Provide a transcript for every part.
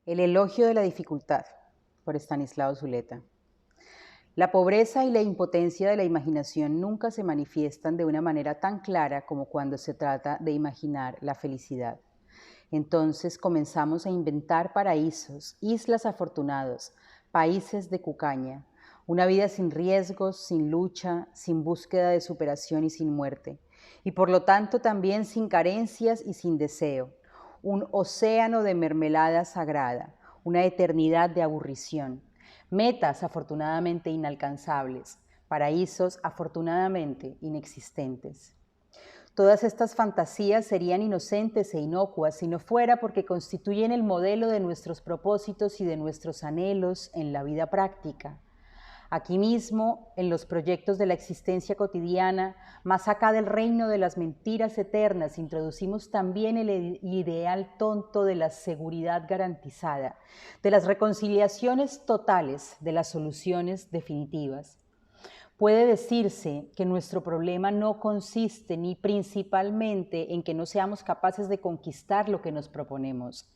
El elogio de la dificultad, por Estanislao Zuleta. La pobreza y la impotencia de la imaginación nunca se manifiestan de una manera tan clara como cuando se trata de imaginar la felicidad. Entonces comenzamos a inventar paraísos, islas afortunados, países de cucaña, una vida sin riesgos, sin lucha, sin búsqueda de superación y sin muerte, y por lo tanto también sin carencias y sin deseo, un océano de mermelada sagrada, una eternidad de aburrición, metas afortunadamente inalcanzables, paraísos afortunadamente inexistentes. Todas estas fantasías serían inocentes e inocuas si no fuera porque constituyen el modelo de nuestros propósitos y de nuestros anhelos en la vida práctica. Aquí mismo, en los proyectos de la existencia cotidiana, más acá del reino de las mentiras eternas, introducimos también el ideal tonto de la seguridad garantizada, de las reconciliaciones totales, de las soluciones definitivas. Puede decirse que nuestro problema no consiste ni principalmente en que no seamos capaces de conquistar lo que nos proponemos,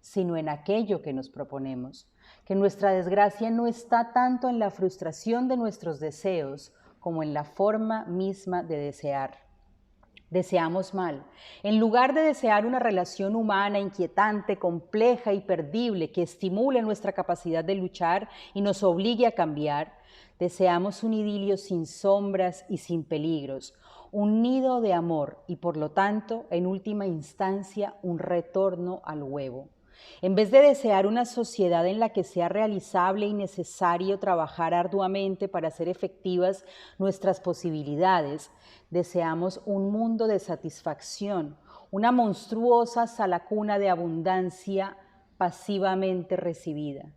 sino en aquello que nos proponemos, que nuestra desgracia no está tanto en la frustración de nuestros deseos como en la forma misma de desear. Deseamos mal. En lugar de desear una relación humana inquietante, compleja y perdible que estimule nuestra capacidad de luchar y nos obligue a cambiar, deseamos un idilio sin sombras y sin peligros, un nido de amor y por lo tanto, en última instancia, un retorno al huevo. En vez de desear una sociedad en la que sea realizable y necesario trabajar arduamente para hacer efectivas nuestras posibilidades, deseamos un mundo de satisfacción, una monstruosa salacuna de abundancia pasivamente recibida.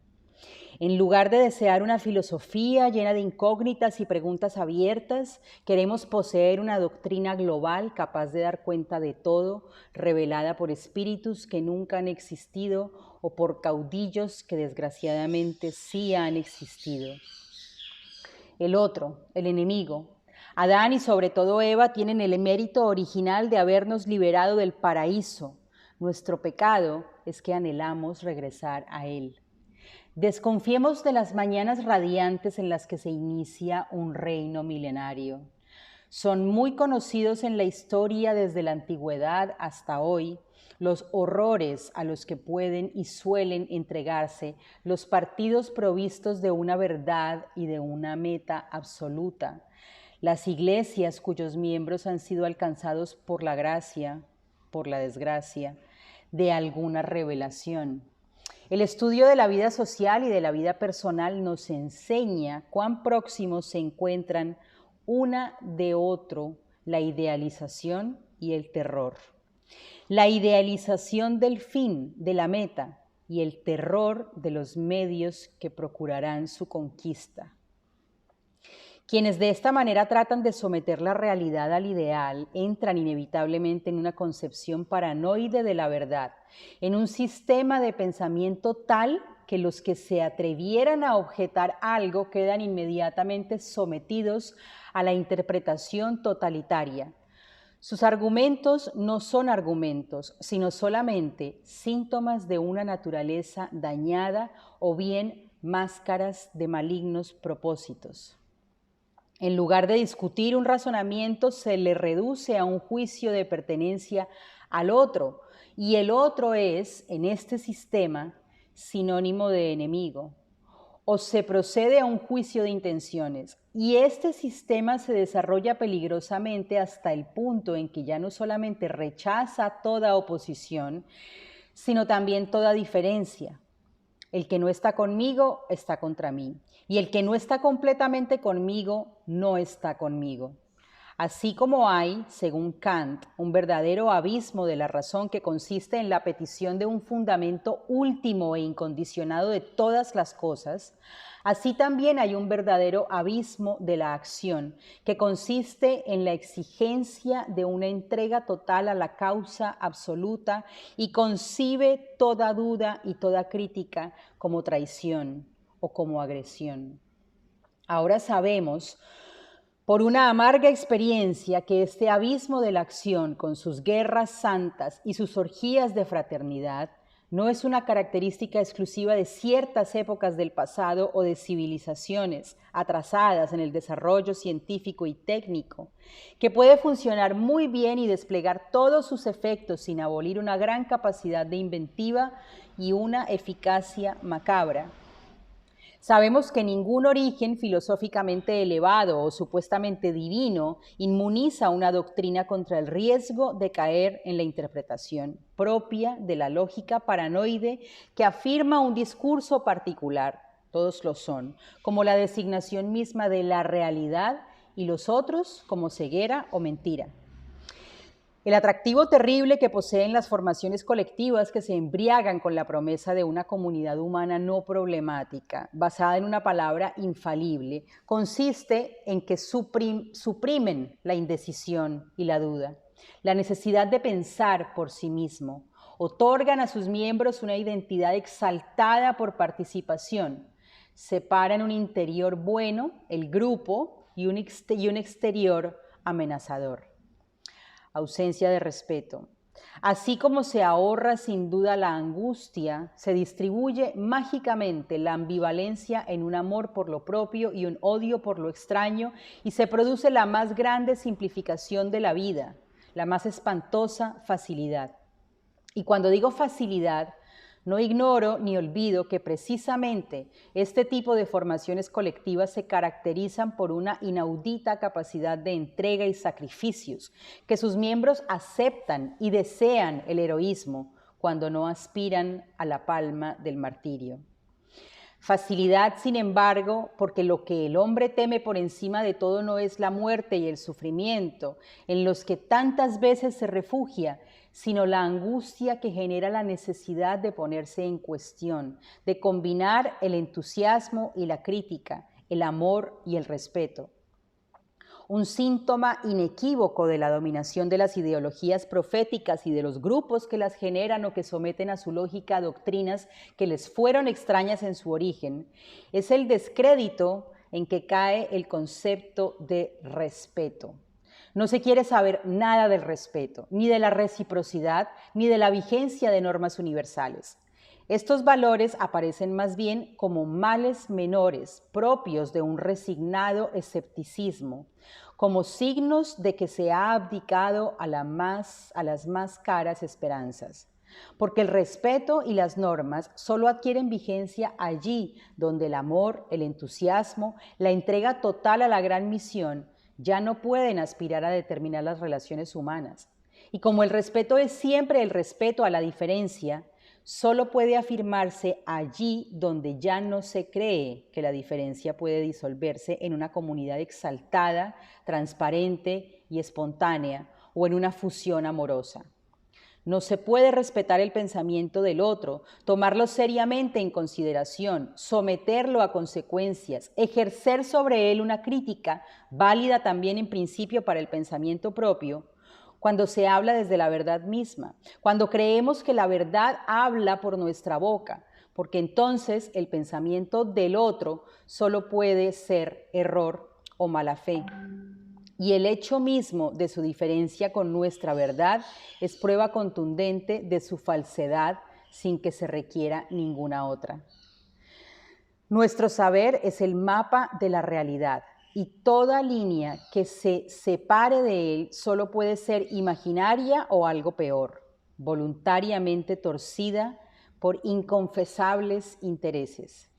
En lugar de desear una filosofía llena de incógnitas y preguntas abiertas, queremos poseer una doctrina global capaz de dar cuenta de todo, revelada por espíritus que nunca han existido o por caudillos que desgraciadamente sí han existido. El otro, el enemigo, Adán y sobre todo Eva tienen el mérito original de habernos liberado del paraíso. Nuestro pecado es que anhelamos regresar a él. Desconfiemos de las mañanas radiantes en las que se inicia un reino milenario. Son muy conocidos en la historia desde la antigüedad hasta hoy los horrores a los que pueden y suelen entregarse los partidos provistos de una verdad y de una meta absoluta. Las iglesias cuyos miembros han sido alcanzados por la gracia, por la desgracia, de alguna revelación. El estudio de la vida social y de la vida personal nos enseña cuán próximos se encuentran una de otro la idealización y el terror. La idealización del fin, de la meta, y el terror de los medios que procurarán su conquista. Quienes de esta manera tratan de someter la realidad al ideal entran inevitablemente en una concepción paranoide de la verdad, en un sistema de pensamiento tal que los que se atrevieran a objetar algo quedan inmediatamente sometidos a la interpretación totalitaria. Sus argumentos no son argumentos, sino solamente síntomas de una naturaleza dañada o bien máscaras de malignos propósitos. En lugar de discutir un razonamiento, se le reduce a un juicio de pertenencia al otro, y el otro es, en este sistema, sinónimo de enemigo. O se procede a un juicio de intenciones, y este sistema se desarrolla peligrosamente hasta el punto en que ya no solamente rechaza toda oposición, sino también toda diferencia. El que no está conmigo está contra mí, y el que no está completamente conmigo no está conmigo. Así como hay, según Kant, un verdadero abismo de la razón que consiste en la petición de un fundamento último e incondicionado de todas las cosas, así también hay un verdadero abismo de la acción que consiste en la exigencia de una entrega total a la causa absoluta y concibe toda duda y toda crítica como traición o como agresión. Ahora sabemos por una amarga experiencia que este abismo de la acción, con sus guerras santas y sus orgías de fraternidad, No es una característica exclusiva de ciertas épocas del pasado o de civilizaciones atrasadas en el desarrollo científico y técnico, que puede funcionar muy bien y desplegar todos sus efectos sin abolir una gran capacidad de inventiva y una eficacia macabra. Sabemos que ningún origen filosóficamente elevado o supuestamente divino inmuniza una doctrina contra el riesgo de caer en la interpretación propia de la lógica paranoide que afirma un discurso particular, todos lo son, como la designación misma de la realidad y los otros como ceguera o mentira. El atractivo terrible que poseen las formaciones colectivas que se embriagan con la promesa de una comunidad humana no problemática, basada en una palabra infalible, consiste en que suprimen la indecisión y la duda, la necesidad de pensar por sí mismo, otorgan a sus miembros una identidad exaltada por participación, separan un interior bueno, el grupo, y un exterior amenazador. Ausencia de respeto. Así como se ahorra sin duda la angustia, se distribuye mágicamente la ambivalencia en un amor por lo propio y un odio por lo extraño, y se produce la más grande simplificación de la vida, la más espantosa facilidad. Y cuando digo facilidad, no ignoro ni olvido que precisamente este tipo de formaciones colectivas se caracterizan por una inaudita capacidad de entrega y sacrificios, que sus miembros aceptan y desean el heroísmo cuando no aspiran a la palma del martirio. Facilidad, sin embargo, porque lo que el hombre teme por encima de todo no es la muerte y el sufrimiento, en los que tantas veces se refugia, sino la angustia que genera la necesidad de ponerse en cuestión, de combinar el entusiasmo y la crítica, el amor y el respeto. Un síntoma inequívoco de la dominación de las ideologías proféticas y de los grupos que las generan o que someten a su lógica doctrinas que les fueron extrañas en su origen, es el descrédito en que cae el concepto de respeto. No se quiere saber nada del respeto, ni de la reciprocidad, ni de la vigencia de normas universales. Estos valores aparecen más bien como males menores propios de un resignado escepticismo, como signos de que se ha abdicado a las más caras esperanzas. Porque el respeto y las normas solo adquieren vigencia allí donde el amor, el entusiasmo, la entrega total a la gran misión ya no pueden aspirar a determinar las relaciones humanas. Y como el respeto es siempre el respeto a la diferencia, solo puede afirmarse allí donde ya no se cree que la diferencia puede disolverse en una comunidad exaltada, transparente y espontánea, o en una fusión amorosa. No se puede respetar el pensamiento del otro, tomarlo seriamente en consideración, someterlo a consecuencias, ejercer sobre él una crítica, válida también en principio para el pensamiento propio, cuando se habla desde la verdad misma, cuando creemos que la verdad habla por nuestra boca, porque entonces el pensamiento del otro solo puede ser error o mala fe. Y el hecho mismo de su diferencia con nuestra verdad es prueba contundente de su falsedad sin que se requiera ninguna otra. Nuestro saber es el mapa de la realidad y toda línea que se separe de él solo puede ser imaginaria o algo peor, voluntariamente torcida por inconfesables intereses.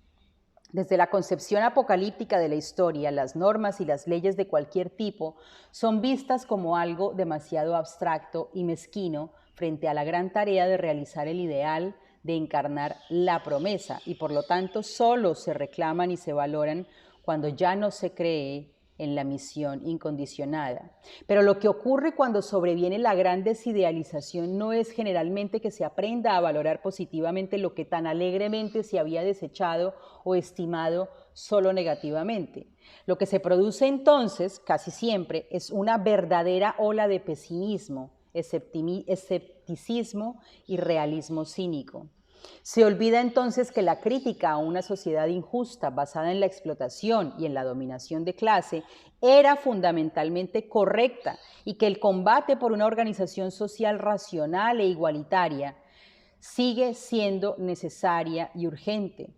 Desde la concepción apocalíptica de la historia, las normas y las leyes de cualquier tipo son vistas como algo demasiado abstracto y mezquino frente a la gran tarea de realizar el ideal, de encarnar la promesa, y por lo tanto solo se reclaman y se valoran cuando ya no se cree en la misión incondicionada. Pero lo que ocurre cuando sobreviene la gran desidealización no es generalmente que se aprenda a valorar positivamente lo que tan alegremente se había desechado o estimado solo negativamente. Lo que se produce entonces, casi siempre, es una verdadera ola de pesimismo, escepticismo y realismo cínico. Se olvida entonces que la crítica a una sociedad injusta basada en la explotación y en la dominación de clase era fundamentalmente correcta y que el combate por una organización social racional e igualitaria sigue siendo necesaria y urgente.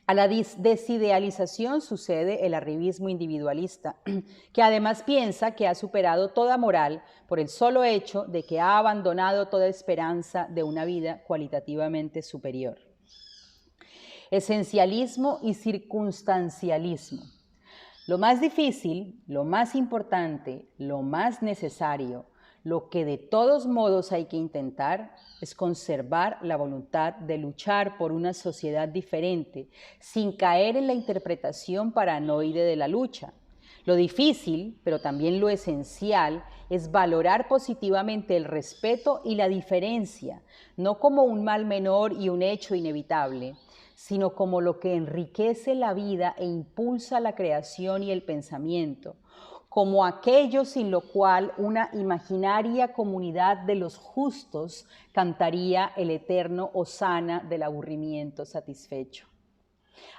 A la desidealización sucede el arribismo individualista, que además piensa que ha superado toda moral por el solo hecho de que ha abandonado toda esperanza de una vida cualitativamente superior. Esencialismo y circunstancialismo. Lo más difícil, lo más importante, lo más necesario, lo que de todos modos hay que intentar es conservar la voluntad de luchar por una sociedad diferente, sin caer en la interpretación paranoide de la lucha. Lo difícil, pero también lo esencial, es valorar positivamente el respeto y la diferencia, no como un mal menor y un hecho inevitable, sino como lo que enriquece la vida e impulsa la creación y el pensamiento, como aquello sin lo cual una imaginaria comunidad de los justos cantaría el eterno hosana del aburrimiento satisfecho.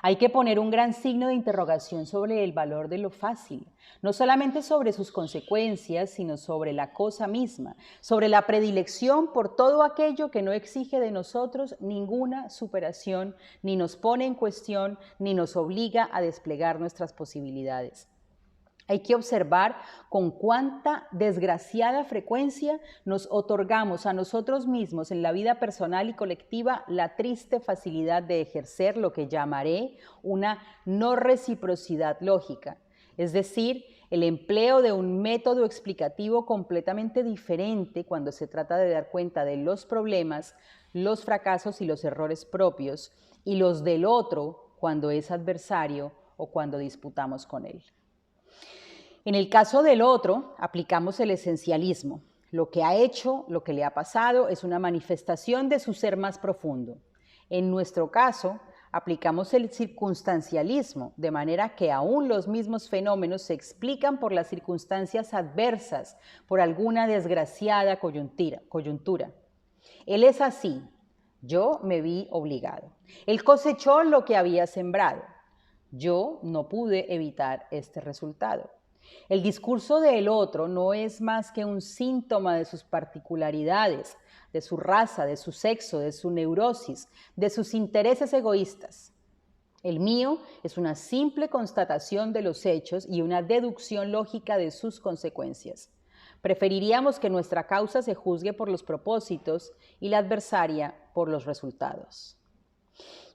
Hay que poner un gran signo de interrogación sobre el valor de lo fácil, no solamente sobre sus consecuencias, sino sobre la cosa misma, sobre la predilección por todo aquello que no exige de nosotros ninguna superación, ni nos pone en cuestión, ni nos obliga a desplegar nuestras posibilidades. Hay que observar con cuánta desgraciada frecuencia nos otorgamos a nosotros mismos en la vida personal y colectiva la triste facilidad de ejercer lo que llamaré una no reciprocidad lógica, es decir, el empleo de un método explicativo completamente diferente cuando se trata de dar cuenta de los problemas, los fracasos y los errores propios, y los del otro cuando es adversario o cuando disputamos con él. En el caso del otro, aplicamos el esencialismo. Lo que ha hecho, lo que le ha pasado, es una manifestación de su ser más profundo. En nuestro caso, aplicamos el circunstancialismo, de manera que aún los mismos fenómenos se explican por las circunstancias adversas, por alguna desgraciada coyuntura. Él es así, yo me vi obligado. Él cosechó lo que había sembrado. Yo no pude evitar este resultado. El discurso del otro no es más que un síntoma de sus particularidades, de su raza, de su sexo, de su neurosis, de sus intereses egoístas. El mío es una simple constatación de los hechos y una deducción lógica de sus consecuencias. Preferiríamos que nuestra causa se juzgue por los propósitos y la adversaria por los resultados.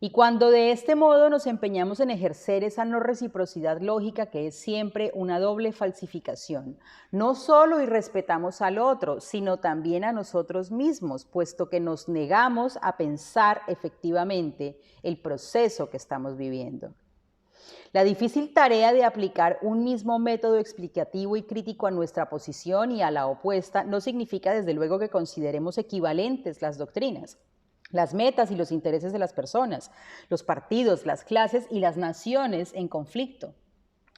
Y cuando de este modo nos empeñamos en ejercer esa no reciprocidad lógica que es siempre una doble falsificación, no solo irrespetamos al otro, sino también a nosotros mismos, puesto que nos negamos a pensar efectivamente el proceso que estamos viviendo. La difícil tarea de aplicar un mismo método explicativo y crítico a nuestra posición y a la opuesta no significa desde luego que consideremos equivalentes las doctrinas, las metas y los intereses de las personas, los partidos, las clases y las naciones en conflicto.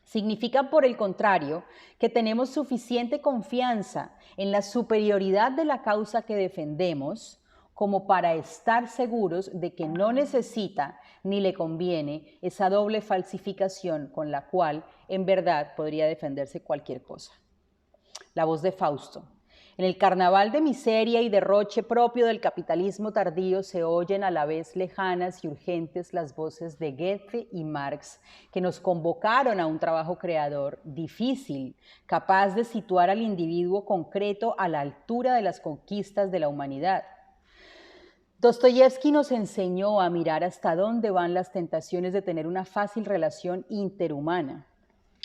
Significa, por el contrario, que tenemos suficiente confianza en la superioridad de la causa que defendemos como para estar seguros de que no necesita ni le conviene esa doble falsificación con la cual en verdad podría defenderse cualquier cosa. La voz de Fausto. En el carnaval de miseria y derroche propio del capitalismo tardío se oyen a la vez lejanas y urgentes las voces de Goethe y Marx, que nos convocaron a un trabajo creador difícil, capaz de situar al individuo concreto a la altura de las conquistas de la humanidad. Dostoyevsky nos enseñó a mirar hasta dónde van las tentaciones de tener una fácil relación interhumana.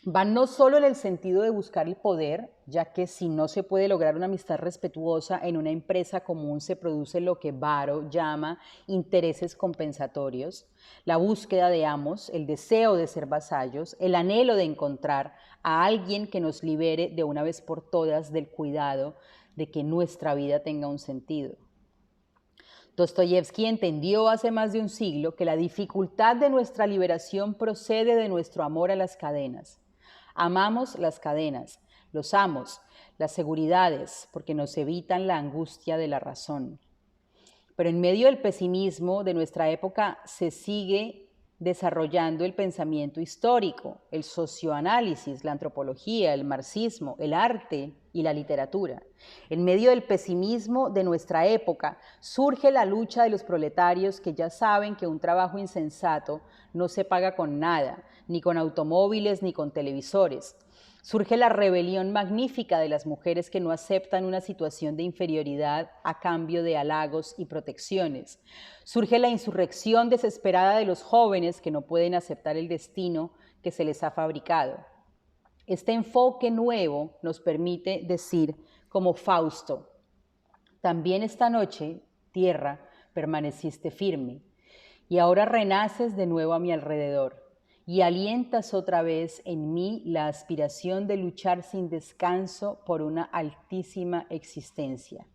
Van no solo en el sentido de buscar el poder, ya que si no se puede lograr una amistad respetuosa en una empresa común se produce lo que Barrow llama intereses compensatorios, la búsqueda de amos, el deseo de ser vasallos, el anhelo de encontrar a alguien que nos libere de una vez por todas del cuidado de que nuestra vida tenga un sentido. Dostoyevsky entendió hace más de un siglo que la dificultad de nuestra liberación procede de nuestro amor a las cadenas. Amamos las cadenas, los amos, las seguridades, porque nos evitan la angustia de la razón. Pero en medio del pesimismo de nuestra época se sigue desarrollando el pensamiento histórico, el socioanálisis, la antropología, el marxismo, el arte y la literatura. En medio del pesimismo de nuestra época surge la lucha de los proletarios que ya saben que un trabajo insensato no se paga con nada, ni con automóviles ni con televisores. Surge la rebelión magnífica de las mujeres que no aceptan una situación de inferioridad a cambio de halagos y protecciones. Surge la insurrección desesperada de los jóvenes que no pueden aceptar el destino que se les ha fabricado. Este enfoque nuevo nos permite decir, como Fausto, también esta noche, tierra, permaneciste firme, y ahora renaces de nuevo a mi alrededor, y alientas otra vez en mí la aspiración de luchar sin descanso por una altísima existencia.